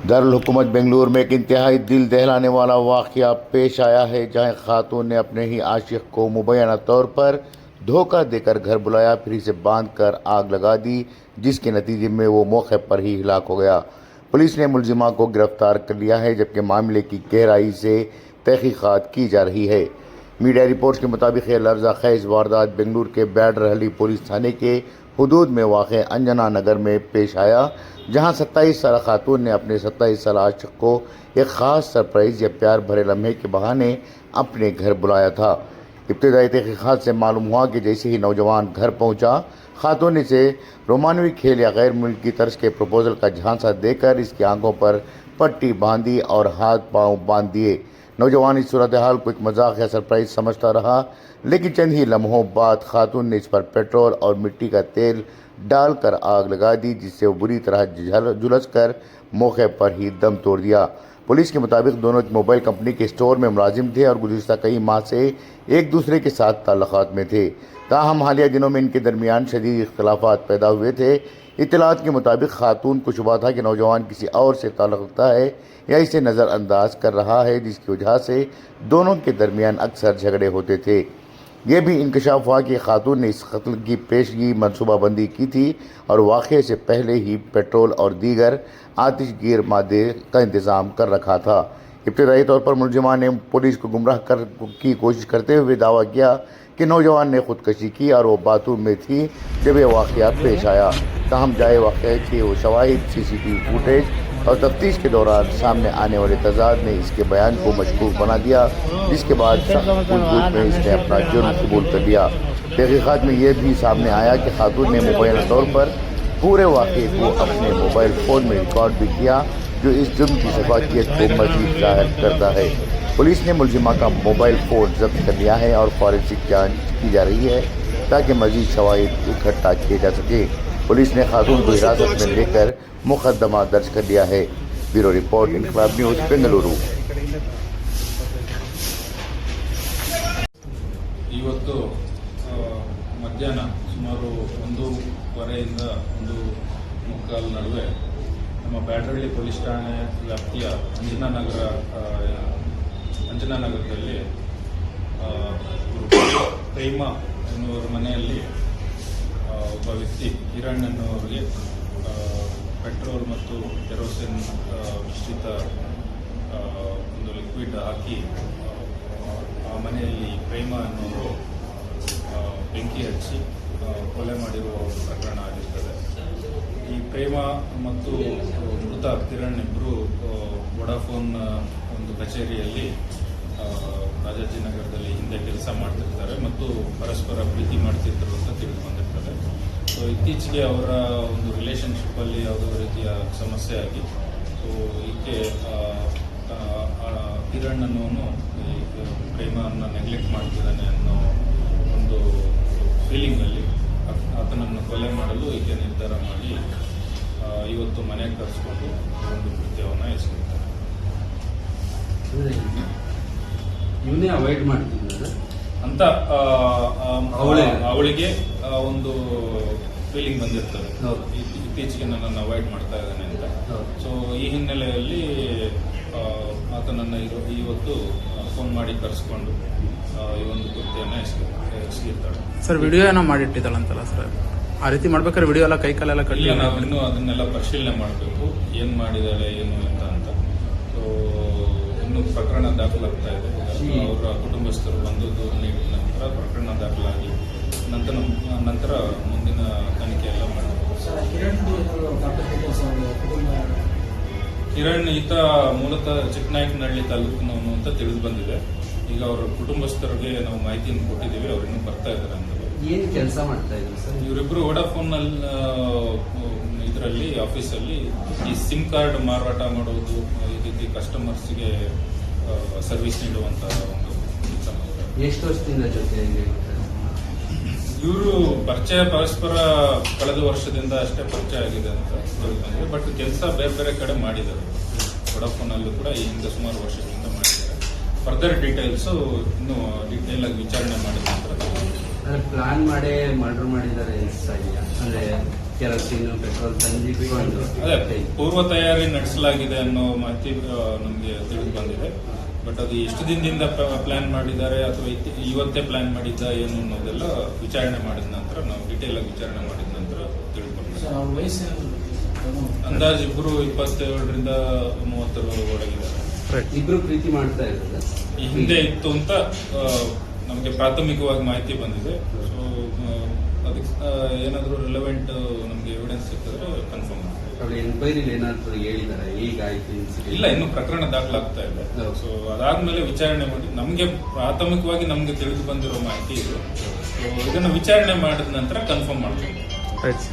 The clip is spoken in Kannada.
दारुल हुकूमत बेंगलुरु में एक इंतहाई दिल दहलाने वाला वाक़या पेश आया है, जहां खातून ने अपने ही आशिक को मुबैना तौर पर धोखा देकर घर बुलाया, फिर इसे बांधकर आग लगा दी, जिसके नतीजे में वो मौके पर ही हिलाक हो गया। पुलिस ने मुलजिमा को गिरफ्तार कर लिया है, जबकि मामले की गहराई से तहकीकात की जा रही है। मीडिया रिपोर्ट्स के मुताबिक ये लफ्ज़-खेज़ वारदात बेंगलुरु के बैडरहली पुलिस थाने के हुदूद में वाक़ अंजना नगर में पेश आया, जहां 27 साल खातून ने अपने 27 साल आशिक को एक ख़ास सरप्राइज़ या प्यार भरे लम्हे के बहाने अपने घर बुलाया था। इब्तिदाई तहकीकात से मालूम हुआ कि जैसे ही नौजवान घर पहुंचा, खातून ने इसे रोमानवी खेल या गैर मुल्की तर्ज के प्रपोजल का झांसा देकर इसकी आंखों पर पट्टी बांधी और हाथ पांव बांध दिए। नौजवान इस सूरत हाल को एक मजाक या सरप्राइज समझता रहा, लेकिन चंद ही लम्हों बाद खातून ने इस पर पेट्रोल और मिट्टी का तेल डालकर आग लगा दी, जिससे वो बुरी तरह झुलस कर मौके पर ही दम तोड़ दिया। पुलिस के मुताबिक दोनों मोबाइल कंपनी के स्टोर में मुलाजिम थे और गुज़िश्ता कई माह से एक दूसरे के साथ ताल्लुकात में थे। ताहम हालिया दिनों में इनके दरमियान शदीद इख्तलाफात पैदा हुए थे। इत्तलात के मुताबिक खातून को शुबा था कि नौजवान किसी और से ताल्लुक़ रखता है या इसे नज़रअंदाज कर रहा है, जिसकी वजह से दोनों के दरमियान अक्सर झगड़े होते थे। यह भी इंकशाफ हुआ कि खातून ने इस कत्ल की पेशगी मनसूबाबंदी की थी और वाक़े से पहले ही पेट्रोल और दीगर आतिशगीर मादे का इंतज़ाम कर रखा था। इब्तिदाई तौर पर मुलजिमा ने पुलिस को गुमराह की कोशिश करते हुए दावा किया कि नौजवान ने खुदकशी की और वो बाथरूम में थी जब यह वाक़या पेश आया। ताहम जाए वाक़े के वो शवाहिद, CCTV फुटेज और तफ्तीश के दौरान सामने आने वाले तजाद ने इसके बयान को मशकूक बना दिया, जिसके बाद सख्त पूछताछ में इसने अपना जुर्म कबूल कर लिया। तहकीकात में यह भी सामने आया कि खातून ने मुबैना तौर पर पूरे वाक़े को अपने मोबाइल फ़ोन में रिकॉर्ड भी किया, जो इस जुर्म की शफाकियत को मज़ीद ज़ाहिर करता है। पुलिस ने मुलजिमा का मोबाइल फ़ोन जब्त कर लिया है और फॉरेंसिक जाँच की जा रही है ताकि मज़ीद शवाहिद इकट्ठा किए जा सके। पुलिस ने खातून को हिरासत में लेकर मुकदमा दर्ज कर लिया है। ब्यूरो रिपोर्ट, इनकलाब न्यूज़, बेंगलुरु। ಇವತ್ತು ಮಧ್ಯಾಹ್ನ ಸುಮಾರು 1:15 1:45 ನಡುವೆ ನಮ್ಮ ಬ್ಯಾಡರಹಳ್ಳಿ ಪೊಲೀಸ್ ಠಾಣೆ ವ್ಯಾಪ್ತಿಯ ಅಂಜನಾನಗರದಲ್ಲಿ ಪ್ರೇಮ ಎನ್ನುವರ ಮನೆಯಲ್ಲಿ ಒಬ್ಬ ವ್ಯಕ್ತಿ ಕಿರಣ್ ಎನ್ನುವರಿಗೆ ಪೆಟ್ರೋಲ್ ಮತ್ತು ಕೆರೋಸಿನ್ ಮಿಶ್ರಿತ ಒಂದು ಲಿಕ್ವಿಡ್ ಹಾಕಿ ಆ ಮನೆಯಲ್ಲಿ ಪ್ರೇಮ ಎನ್ನುವರು ಬೆಂಕಿ ಹಚ್ಚಿ ಕೊಲೆ ಮಾಡಿರುವ ಒಂದು ಪ್ರಕರಣ ಆಗಿರ್ತದೆ. ಈ ಪ್ರೇಮ ಮತ್ತು ಮೃತ ಕಿರಣ್ ಇಬ್ಬರು ವೊಡಾಫೋನ್ ಒಂದು ಕಚೇರಿಯಲ್ಲಿ ರಾಜಾಜಿನಗರದಲ್ಲಿ ಹಿಂದೆ ಕೆಲಸ ಮಾಡ್ತಿರ್ತಾರೆ ಮತ್ತು ಪರಸ್ಪರ ಪ್ರೀತಿ ಮಾಡ್ತಿರ್ತಾರೆ ಅಂತ ತಿಳಿದು ಬಂದಿರ್ತದೆ. ಸೊ ಇತ್ತೀಚೆಗೆ ಅವರ ಒಂದು ರಿಲೇಷನ್ಶಿಪ್ಪಲ್ಲಿ ಯಾವುದೋ ರೀತಿಯ ಸಮಸ್ಯೆ ಆಗಿ ಸೊ ಈಕೆ ಕಿರಣ್ ಅನ್ನೋನು ಈ ಪ್ರೇಮವನ್ನು ನೆಗ್ಲೆಕ್ಟ್ ಮಾಡ್ತಿದ್ದಾನೆ ಅನ್ನೋ ಒಂದು ಫೀಲಿಂಗಲ್ಲಿ ಆತನನ್ನು ಕೊಲೆ ಮಾಡಲು ಈಕೆ ನಿರ್ಧಾರ ಮಾಡಿ ಇವತ್ತು ಮನೆಗೆ ಕರೆಸ್ಕೊಂಡು ಒಂದು ಕೃತ್ಯವನ್ನು ಎಸಗಿರ್ತಾರೆ. ಇವನೇ ಅವಾಯ್ಡ್ ಮಾಡ್ತಿದ್ದ ಅಂತ ಅವಳಿಗೆ ಒಂದು ಫೀಲಿಂಗ್ ಬಂದಿರ್ತದೆ, ಇತ್ತೀಚೆಗೆ ನನ್ನನ್ನು ಅವಾಯ್ಡ್ ಮಾಡ್ತಾ ಇದ್ದಾನೆ ಅಂತ. ಸೊ ಈ ಹಿನ್ನೆಲೆಯಲ್ಲಿ ಆತನನ್ನು ಇವತ್ತು ಫೋನ್ ಮಾಡಿ ಕರೆಸ್ಕೊಂಡು ಈ ಒಂದು ಕೃತ್ಯನ ಎಸಗಿರ್ತಾಳೆ. ಸರ್, ವಿಡಿಯೋ ಏನೋ ಮಾಡಿಟ್ಟಿದ್ದಾಳಂತಲ್ಲ ಸರ್, ಆ ರೀತಿ ಮಾಡ್ಬೇಕಾದ್ರೆ ವಿಡಿಯೋ ಎಲ್ಲ ಕೈ ಕಾಲೆಲ್ಲ ಕಟ್ಟಿ ನಾವು ಇನ್ನೂ ಅದನ್ನೆಲ್ಲ ಪರಿಶೀಲನೆ ಮಾಡಬೇಕು, ಏನು ಮಾಡಿದಾಳೆ ಏನು ಅಂತ. ಸೊ ಇನ್ನು ಪ್ರಕರಣ ದಾಖಲಾಗ್ತಾ ಇದೆ. ಅವರ ಕುಟುಂಬಸ್ಥರು ಬಂದು ದೂರು ನೀಡಿದ ನಂತರ ಪ್ರಕರಣ ದಾಖಲಾಗಿ ನಂತರ ಮುಂದಿನ ತನಿಖೆ ಎಲ್ಲ ಮಾಡಬೇಕು. ಕಿರಣ್ ಈತ ಮೂಲತಃ ಚಿಕ್ಕನಾಯಕನಹಳ್ಳಿ ತಾಲೂಕಿನವನು ಅಂತ ತಿಳಿದು ಬಂದಿದೆ. ಈಗ ಅವರ ಕುಟುಂಬಸ್ಥರಿಗೆ ನಾವು ಮಾಹಿತಿಯನ್ನು ಕೊಟ್ಟಿದ್ದೀವಿ, ಅವ್ರು ಇನ್ನೂ ಬರ್ತಾ ಇದ್ದಾರೆ ಅಂತ. ಏನು ಕೆಲಸ ಮಾಡ್ತಾ ಇದ್ರು ಸರ್ ಇವರಿಬ್ರು ವೊಡಾಫೋನ್ ಇದರಲ್ಲಿ ಆಫೀಸಲ್ಲಿ ಈ ಸಿಮ್ ಕಾರ್ಡ್ ಮಾರಾಟ ಮಾಡೋದು, ಈ ರೀತಿ ಕಸ್ಟಮರ್ಸ್ಗೆ ಸರ್ವಿಸ್ ನೀಡುವಂತ ಒಂದು ಕೆಲಸ ಮಾಡ್ತಾರೆ. ಎಷ್ಟು ವರ್ಷದಿಂದ ಜೊತೆ ಇವರು ಪರಿಚಯ ಪರಸ್ಪರ ಕಳೆದ ವರ್ಷದಿಂದ ಅಷ್ಟೇ ಪರಿಚಯ ಆಗಿದೆ ಅಂತ ತಿಳ್ಕೊಂಡಿದೆ. ಬಟ್ ಕೆಲಸ ಬೇರೆ ಬೇರೆ ಕಡೆ ಮಾಡಿದ್ದಾರೆ. ವೊಡಾಫೋನ್ ಅಲ್ಲೂ ಕೂಡ ಈ ಹಿಂದೆ ಸುಮಾರು ವರ್ಷದಿಂದ ಮಾಡಿದ್ದಾರೆ. ಫರ್ದರ್ ಡೀಟೇಲ್ಸ್ ಇನ್ನೂ ಡೀಟೇಲ್ ಆಗಿ ವಿಚಾರಣೆ ಮಾಡಿದ ನಂತರ ಅಂದ್ರೆ ಪ್ಲಾನ್ ಮಾಡೇ ಮರ್ಡರ್ ಮಾಡಿದ್ದಾರೆ ಅನಿಸ್ತಾ ಅಂದ್ರೆ ಕೆರೋಸಿನ್ ಪೆಟ್ರೋಲ್ ತಂದಿಟ್ಕೊಂಡು ಅದೇ ಪೂರ್ವ ತಯಾರಿ ನಡೆಸಲಾಗಿದೆ ಅನ್ನೋ ಮಾಹಿತಿ ನಮಗೆ ತಿಳಿದು ಬಂದಿದೆ. ಬಟ್ ಅದು ಎಷ್ಟು ದಿನದಿಂದ ಪ್ಲಾನ್ ಮಾಡಿದ್ದಾರೆ ಅಥವಾ ಇವತ್ತೇ ಪ್ಲಾನ್ ಮಾಡಿದ್ದ ಏನು ಅನ್ನೋದೆಲ್ಲ ವಿಚಾರಣೆ ಮಾಡಿದ ನಂತರ ನಾವು ಡೀಟೇಲ್ ಆಗಿ ವಿಚಾರಣೆ ಮಾಡಿದ ನಂತರ ತಿಳಿದು ಬಂದಿದೆ. ಅಂದಾಜು ಇಬ್ಬರು 27ರಿಂದ 30 ಒಳಗಿದ್ದಾರೆ. ಇಬ್ರು ಪ್ರೀತಿ ಮಾಡ್ತಾ ಇರೋದು ಈ ಹಿಂದೆ ಇತ್ತು ಅಂತ ನಮಗೆ ಪ್ರಾಥಮಿಕವಾಗಿ ಮಾಹಿತಿ ಬಂದಿದೆ. ಸೊ ಅದಕ್ಕೆ ಏನಾದರೂ ರಿಲೆವೆಂಟ್ ನಮಗೆ ಎವಿಡೆನ್ಸ್ ಸಿಕ್ಕಿದ್ರೆ ಕನ್ಫರ್ಮ್ ಮಾಡ್ತೀವಿ. ಅವ್ರು ಎನ್ಕ್ವೈರಿಲಿ ಏನಾದ್ರು ಹೇಳಿದ್ದಾರೆ ಈಗಾಯ್ತು ಇನ್ಸಿಡೆಂಟ್? ಇಲ್ಲ, ಇನ್ನು ಪ್ರಕರಣ ದಾಖಲಾಗ್ತಾ ಇದೆ. ಹೌದು. ಸೊ ಅದಾದ್ಮೇಲೆ ವಿಚಾರಣೆ ಮಾಡಿ ನಮಗೆ ಪ್ರಾಥಮಿಕವಾಗಿ ನಮಗೆ ತಿಳಿದು ಬಂದಿರೋ ಮಾಹಿತಿ ಇದು. ಸೊ ಇದನ್ನು ವಿಚಾರಣೆ ಮಾಡಿದ ನಂತರ ಕನ್ಫರ್ಮ್ ಮಾಡ್ತೀವಿ. ರೈಟ್.